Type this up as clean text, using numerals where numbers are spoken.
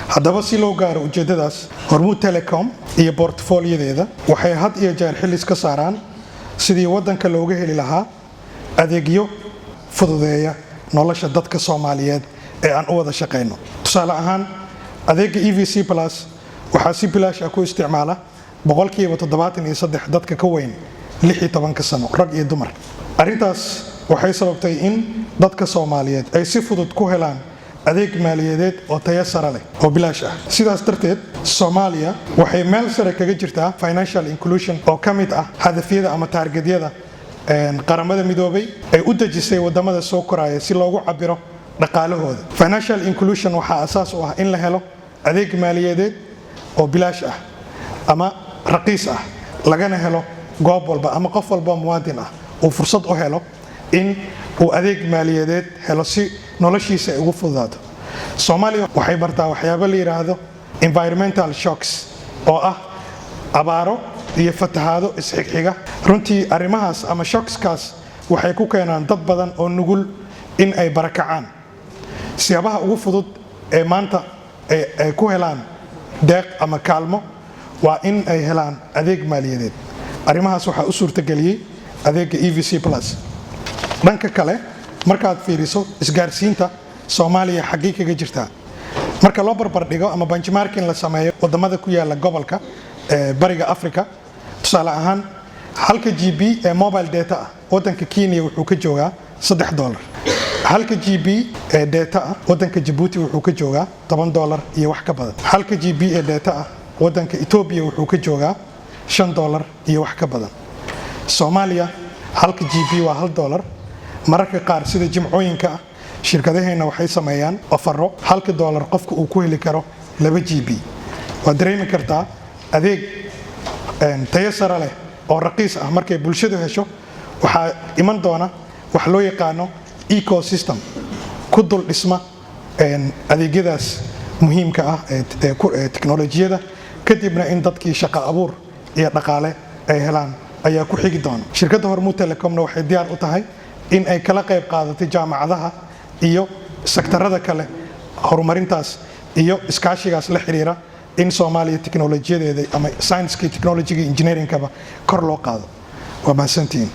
haddaba si loo gaaro ujeedadaas Hormuud Telecom iyo portfoliodeeda waxay had iyo jeer xil iska saaraan sidii wadanka looga heli lahaa adeegyo fududeeya nolosha dadka Soomaaliyeed ee aan u wada shaqeyno. Tusaale ahaan adeega EVC Plus waxaa si bilaash ah ku isticmaala 73% dadka ka weyn 16 sano rag iyo dumar. Arrintaas waxay sababtay in dadka Soomaaliyeed ay si fudud ku helaan adeeg maaliyadeed oo tayo sare leh oo bilaash ah. Sidaas darteed Soomaaliya waxay meel sare kaga jirtaa financial inclusion oo kamid ah hadafyada ama targetyada qaramada midoobay ay u dejisay wadamada soo koraya si loogu cabiro dhaqaalahooda. Financial inclusion waxaa asaas u ah in la helo adeeg maaliyadeed oo bilaash ah ama raqiis ah lagana helo goob walba ama qof walba muwaadin ah uu fursad u helo in uu adeeg maaliyadeed helo si noloshiisa ay ugu fududaato. Soomaaliya waxay bartaa waxyaabo la yiraahdo environmental shocks oo ah abaaro iyo fatahaado isxigxiga. Runtii arrimahaas ama shockskaas waxay ku keenaan dad badan oo nugul in ay barakacaan. Siyaabaha ugu fudud ee maanta ay ku helaan deeq ama kaalmo waa in ay helaan adeeg maaliyadeed. Arrimahaas waxaa u suurtageliyay adeega EVC Plus. dhanka kale markaad fiiriso isgaarsiinta Soomaaliya xaggee kaga jirtaa marka loo barbar dhigo ama benchmarking la sameeyo wadamada ku yaala gobolka bariga Afrika. Tusaale ahaan halka GB ee mobile data ah wadanka Kenya wuxuu ka joogaa $3, halka GB ee data ah wadanka Djibouti wuxuu ka joogaa $10 iyo wax ka badan, halka GB ee data ah wadanka Ethiopia wuxuu ka joogaa $5 iyo wax ka badan. Soomaaliya halka GB waa $1. mararka qaar sida jimcooyinka shirkadaheena waxay sameeyaan ofaro $1 qofku uu ku heli karo 2 GB. waad dareemi kartaa adeeg tayo sare leh oo raqiis ah markay bulshadu hesho waxaa iman doona wax loo yaqaano ecosystem ku dul dhisma adeegyadaas muhiimka ah ee teknolojiyada kadibna in dadkii shaqo abuur iyo dhaqaale ay helaan ayaa ku xigi doona. Shirkadda Hormuud Telecomna waxay diyaar u tahay in ay kala qayb qaadato jaamacadaha iyo sektarada kale horumarintaas iyo iskaashigaas la xiriira in Soomaaliya teknolojiyadeeda ama science-ka technology-ga engineering-ka kor loo qaado. Waa mahadsantihiin.